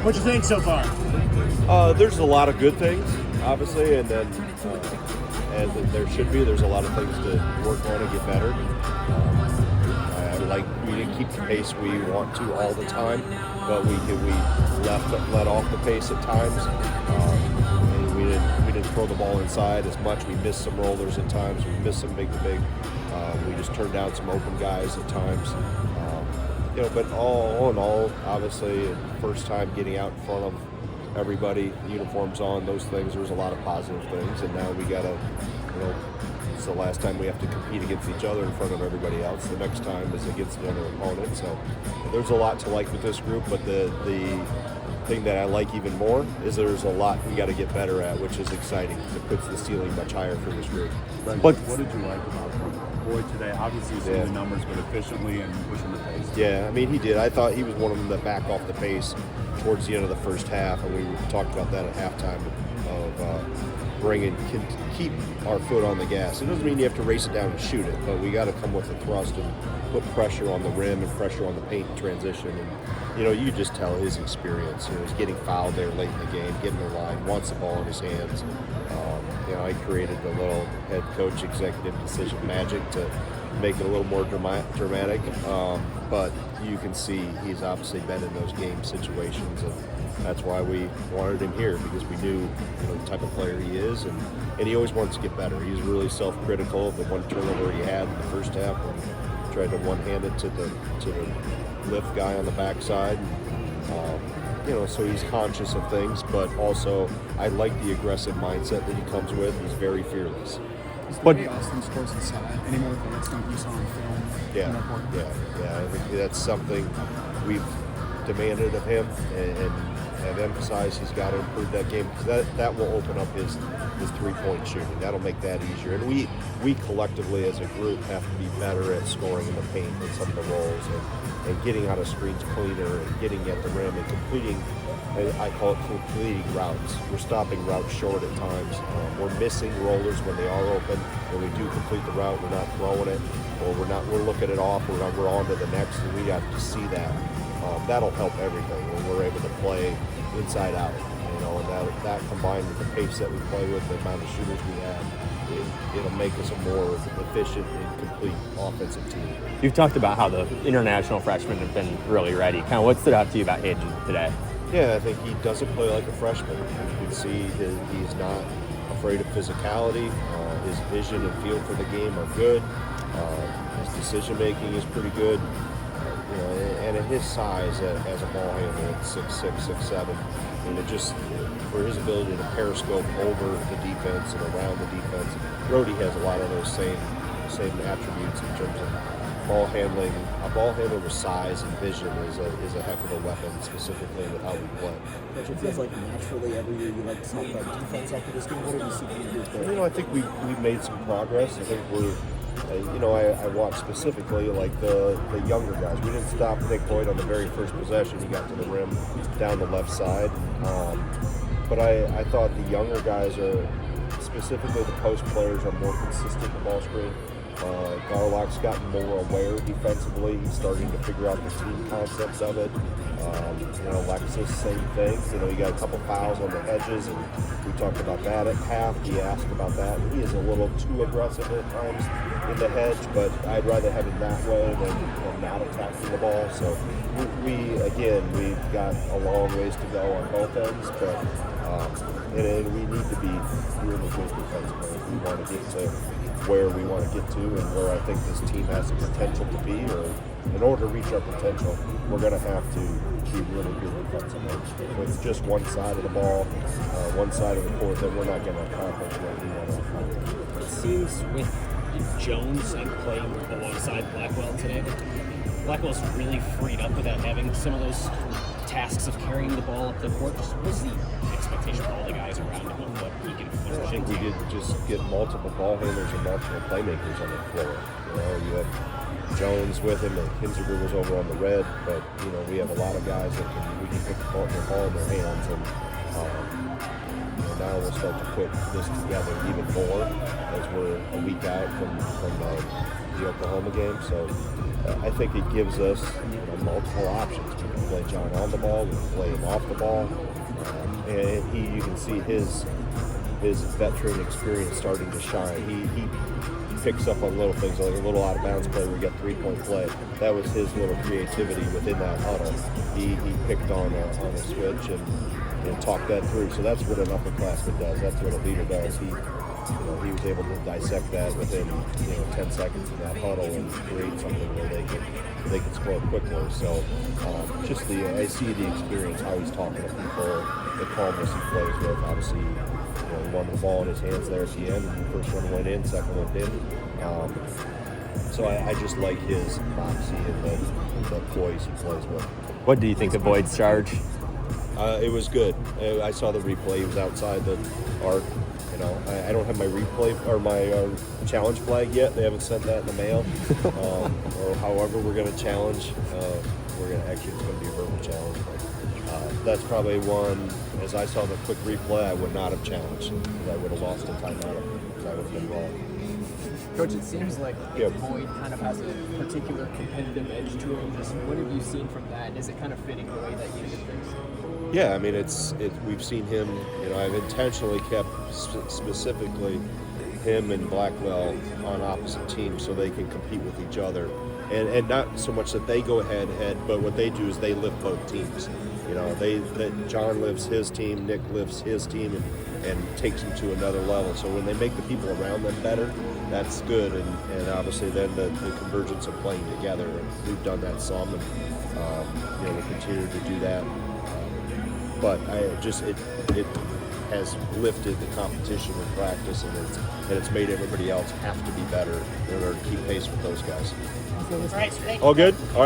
What you think so far? There's a lot of good things, obviously, and then as there should be, there's a lot of things to work on and get better. We didn't keep the pace we want to all the time, but we let off the pace at times. And we didn't throw the ball inside as much. We missed some rollers at times. We missed some big to big. We just turned down some open guys at times. But all in all, obviously, first time getting out in front of everybody, uniforms on, those things, there was a lot of positive things, and now we gotta, it's the last time we have to compete against each other in front of everybody else. The next time is against another opponent. So there's a lot to like with this group, but the thing that I like even more is there's a lot we got to get better at, which is exciting because it puts the ceiling much higher for this group. What did you like about Boyd today? Obviously, you see the numbers, but efficiently and pushing the pace. Yeah, I mean, he did. I thought he was one of them that backed off the pace towards the end of the first half, and we talked about that at halftime of keep our foot on the gas. It doesn't mean you have to race it down and shoot it, but we got to come with a thrust and put pressure on the rim and pressure on the paint in transition. And you just tell his experience. He's getting fouled there late in the game, getting the line, wants the ball in his hands. I created a little head coach executive decision magic to make it a little more dramatic. But you can see he's obviously been in those game situations, and that's why we wanted him here, because we knew the type of player he is, and he always wants to get better. He's really self-critical of the one turnover he had in the first half and tried to one-hand it to the lift guy on the backside. So he's conscious of things, but also I like the aggressive mindset that he comes with. He's very fearless. But Austin scores inside any more than stuff you saw on film. Yeah. I think that's something we've demanded of him and have emphasized he's got to improve that game, because that will open up his three-point shooting. That'll make that easier. And we collectively as a group have to be better at scoring in the paint in some of the rolls and getting out of screens cleaner and getting at the rim and completing, I call it completing routes. We're stopping routes short at times. We're missing rollers when they are open. When we do complete the route, we're not throwing it, or we're looking it off, we're on to the next, and we have to see that. That'll help everything when we're able to play inside out. And that combined with the pace that we play with, the amount of shooters we have, it'll make us a more efficient and complete offensive team. You've talked about how the international freshmen have been really ready. Kind of what stood out to you about Hayden today? Yeah, I think he doesn't play like a freshman. You can see he's not afraid of physicality. His vision and feel for the game are good. His decision making is pretty good. And at his size as a ball handler at 6'6", 6'7", and it just, for his ability to periscope over the defense and around the defense, Brody has a lot of those same attributes in terms of ball handling. A ball handler with size and vision is a heck of a weapon, specifically with how we play. Which it feels like naturally every year you like to talk about defense after this game. What have you seen from you there? I think we've made some progress. I think we're. I watched specifically like the younger guys. We didn't stop Nick Boyd on the very first possession. He got to the rim down the left side. But I thought the younger guys are, specifically the post players, are more consistent in the ball screen. Garlock's gotten more aware defensively. He's starting to figure out the team concepts of it. Alexis, same thing. He got a couple fouls on the edges, and we talked about that at half. He asked about that. He is a little too aggressive at times in the hedge, but I'd rather have him that way than not attacking the ball. So we've got a long ways to go on both ends, but and we need to be really good defensively if we want to get to where we want to get to and where I think this team has the potential to be. Or in order to reach our potential, we're going to have to be really good defensively. If it's just one side of the ball, one side of the court, then we're not going to accomplish what we want to accomplish. It seems with Jones and playing alongside Blackwell today, Blackwell's really freed up without having some of those tasks of carrying the ball up the court. What's the expectation for all the guys around him of what he can push I think we did just get multiple ball handlers and multiple playmakers on the floor. You had Jones with him, and Kinziger was over on the red, but we have a lot of guys that we can put the ball in their hands, and now we'll start to put this together even more as we're a week out from the Oklahoma game. So I think it gives us multiple options. play John on the ball, we can play him off the ball. And you can see his veteran experience starting to shine. He picks up on little things, like a little out of bounds play where we got 3-point play. That was his little creativity within that huddle. He picked on a switch and talked that through. So that's what an upperclassman does. That's what a leader does. He was able to dissect that within 10 seconds in that huddle and create something where they could score quickly. So just I see the experience, how he's talking to people, the calmness he plays with. Obviously, he wanted the ball in his hands there at the end. The first one went in, second one didn't. So I just like his moxie and the poise he plays with. What do you think of Boyd's charge? It was good. I saw the replay. He was outside the arc. I don't have my replay or my challenge flag yet. They haven't sent that in the mail. Or however we're going to challenge. It's going to be a verbal challenge. But, that's probably one. As I saw the quick replay, I would not have challenged because I would have lost a timeout because I would have been wrong. Coach, it seems like Yeah. Boyd kind of has a particular competitive edge to him. Just what have you seen from that? Is it kind of fitting the way that you did things? Yeah, I mean, we've seen him. I've intentionally kept specifically him and Blackwell on opposite teams so they can compete with each other, and not so much that they go head, but what they do is they lift both teams. John lifts his team, Nick lifts his team, and takes them to another level. So when they make the people around them better, that's good, and obviously then the convergence of playing together. We've done that some, and we'll continue to do that. But it has lifted the competition in practice, and it's made everybody else have to be better in order to keep pace with those guys. All right, so thank you. All good? All right.